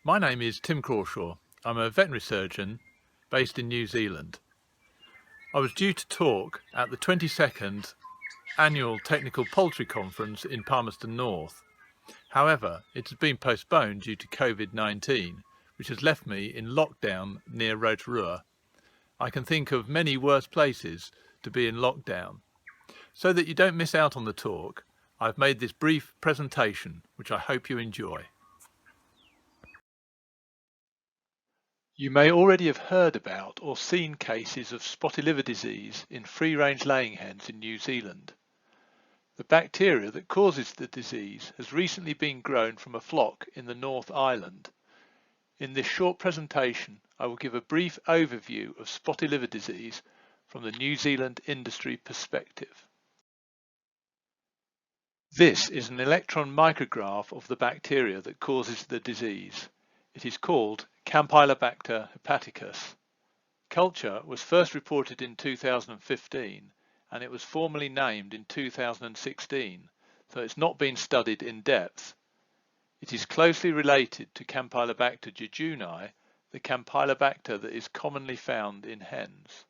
My name is Tim Crawshaw. I'm a veterinary surgeon based in New Zealand. I was due to talk at the 22nd Annual Technical Poultry Conference in Palmerton North. However, it has been postponed due to COVID-19, which has left me in lockdown near Rotorua. I can think of many worse places to be in lockdown. So that you don't miss out on the talk, I've made this brief presentation, which I hope you enjoy. You may already have heard about or seen cases of spotty liver disease in free-range laying hens in New Zealand. The bacteria that causes the disease has recently been grown from a flock in the North Island. In this short presentation, I will give a brief overview of spotty liver disease from the New Zealand industry perspective. This is an electron micrograph of the bacteria that causes the disease. It is called Campylobacter hepaticus. Culture was first reported in 2015 and it was formally named in 2016, so it's not been studied in depth. It is closely related to Campylobacter jejuni, the Campylobacter that is commonly found in hens.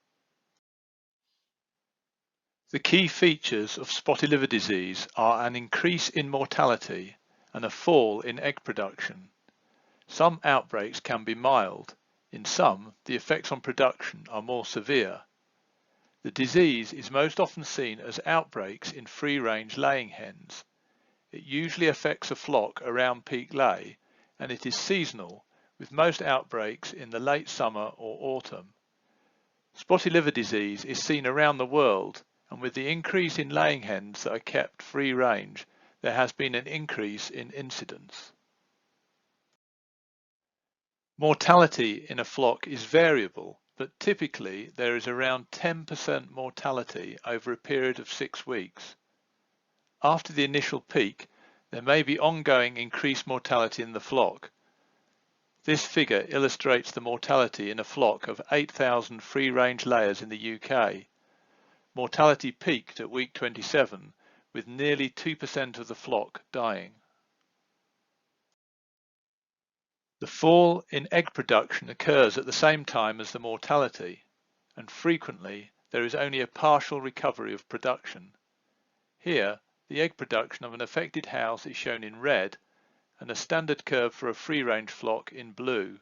The key features of spotty liver disease are an increase in mortality and a fall in egg production. Some outbreaks can be mild. In some, the effects on production are more severe. The disease is most often seen as outbreaks in free-range laying hens. It usually affects a flock around peak lay, and it is seasonal, with most outbreaks in the late summer or autumn. Spotty liver disease is seen around the world, and with the increase in laying hens that are kept free-range, there has been an increase in incidence. Mortality in a flock is variable, but typically there is around 10% mortality over a period of 6 weeks. After the initial peak, there may be ongoing increased mortality in the flock. This figure illustrates the mortality in a flock of 8,000 free-range layers in the UK. Mortality peaked at week 27, with nearly 2% of the flock dying. The fall in egg production occurs at the same time as the mortality, and frequently there is only a partial recovery of production. Here, the egg production of an affected house is shown in red, and a standard curve for a free-range flock in blue.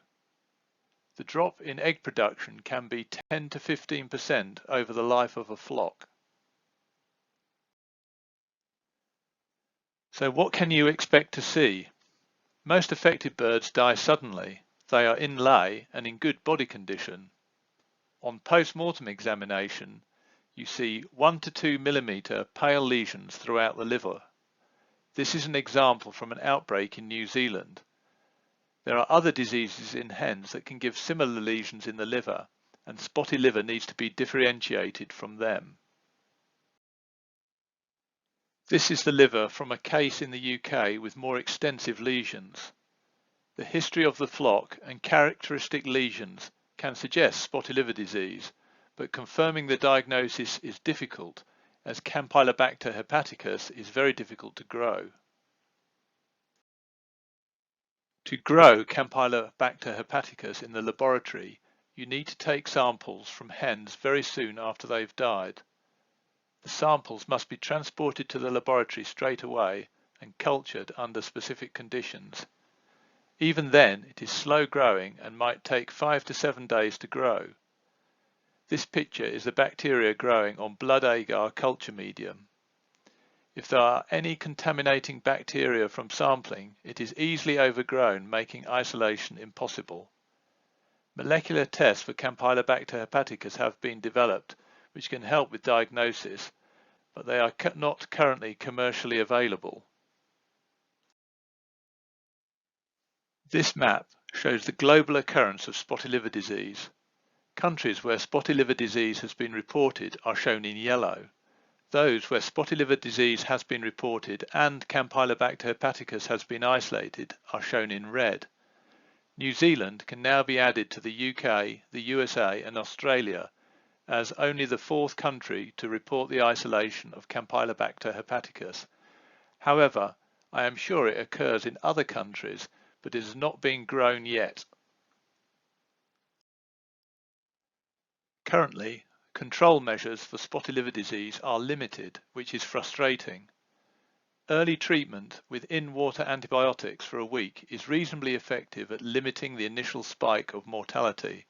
The drop in egg production can be 10 to 15% over the life of a flock. So what can you expect to see? Most affected birds die suddenly. They are in lay and in good body condition. On post-mortem examination, you see 1 to 2 millimeter pale lesions throughout the liver. This is an example from an outbreak in New Zealand. There are other diseases in hens that can give similar lesions in the liver, and spotty liver needs to be differentiated from them. This is the liver from a case in the UK with more extensive lesions. The history of the flock and characteristic lesions can suggest spotty liver disease, but confirming the diagnosis is difficult as Campylobacter hepaticus is very difficult to grow. To grow Campylobacter hepaticus in the laboratory, you need to take samples from hens very soon after they've died. The samples must be transported to the laboratory straight away and cultured under specific conditions. Even then, it is slow growing and might take 5 to 7 days to grow. This picture is the bacteria growing on blood agar culture medium. If there are any contaminating bacteria from sampling, it is easily overgrown, making isolation impossible. Molecular tests for Campylobacter hepaticus have been developed, which can help with diagnosis, but they are not currently commercially available. This map shows the global occurrence of spotty liver disease. Countries where spotty liver disease has been reported are shown in yellow. Those where spotty liver disease has been reported and Campylobacter hepaticus has been isolated are shown in red. New Zealand can now be added to the UK, the USA and Australia as only the 4th country to report the isolation of Campylobacter hepaticus. However, I am sure it occurs in other countries, but it has not been grown yet. Currently, control measures for spotty liver disease are limited, which is frustrating. Early treatment with in-water antibiotics for a week is reasonably effective at limiting the initial spike of mortality,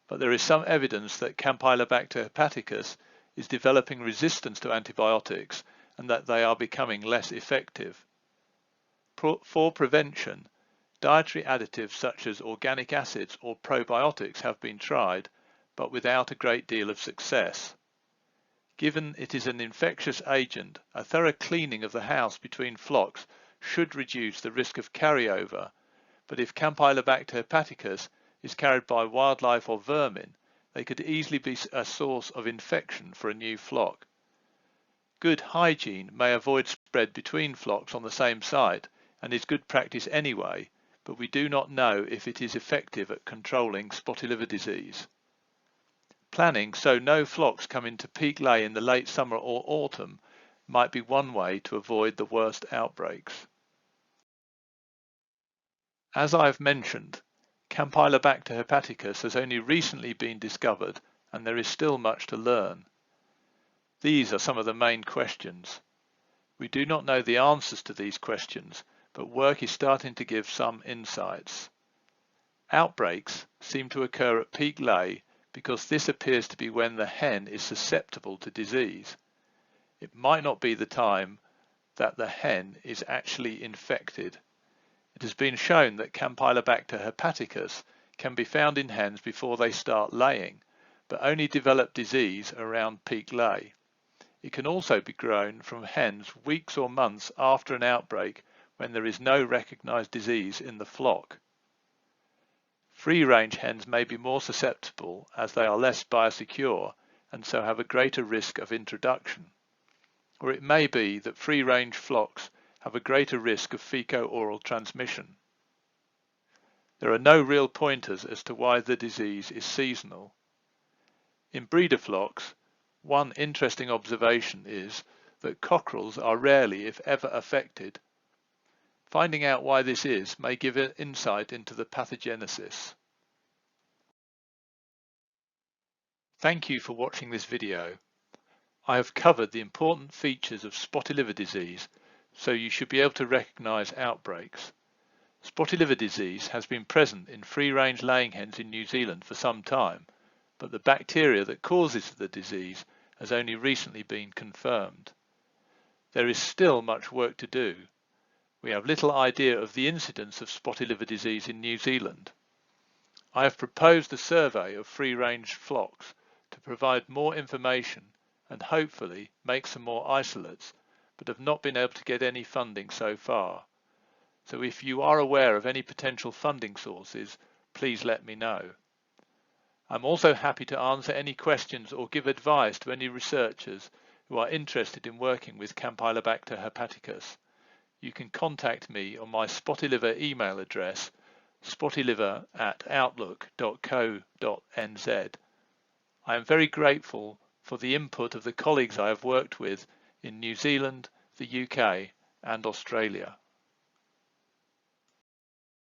but there is some evidence that Campylobacter hepaticus is developing resistance to antibiotics and that they are becoming less effective. For prevention, dietary additives such as organic acids or probiotics have been tried, but without a great deal of success. Given it is an infectious agent, a thorough cleaning of the house between flocks should reduce the risk of carryover, but if Campylobacter hepaticus is carried by wildlife or vermin, they could easily be a source of infection for a new flock. Good hygiene may avoid spread between flocks on the same site and is good practice anyway, but we do not know if it is effective at controlling spotty liver disease. Planning so no flocks come into peak lay in the late summer or autumn might be one way to avoid the worst outbreaks. As I have mentioned, Campylobacter hepaticus has only recently been discovered and there is still much to learn. These are some of the main questions. We do not know the answers to these questions, but work is starting to give some insights. Outbreaks seem to occur at peak lay because this appears to be when the hen is susceptible to disease. It might not be the time that the hen is actually infected. It has been shown that Campylobacter hepaticus can be found in hens before they start laying, but only develop disease around peak lay. It can also be grown from hens weeks or months after an outbreak when there is no recognized disease in the flock. Free-range hens may be more susceptible as they are less biosecure and so have a greater risk of introduction. Or it may be that free-range flocks have a greater risk of feco-oral transmission. There are no real pointers as to why the disease is seasonal. In breeder flocks, one interesting observation is that cockerels are rarely, if ever, affected. Finding out why this is may give an insight into the pathogenesis. Thank you for watching this video. I have covered the important features of spotty liver disease, so you should be able to recognize outbreaks. Spotty liver disease has been present in free-range laying hens in New Zealand for some time, but the bacteria that causes the disease has only recently been confirmed. There is still much work to do. We have little idea of the incidence of spotty liver disease in New Zealand. I have proposed a survey of free-range flocks to provide more information and hopefully make some more isolates, but have not been able to get any funding so far. So if you are aware of any potential funding sources, please let me know. I'm also happy to answer any questions or give advice to any researchers who are interested in working with Campylobacter hepaticus. You can contact me on my spotty liver email address, spottyliver@outlook.co.nz. I am very grateful for the input of the colleagues I have worked with in New Zealand, the UK and Australia.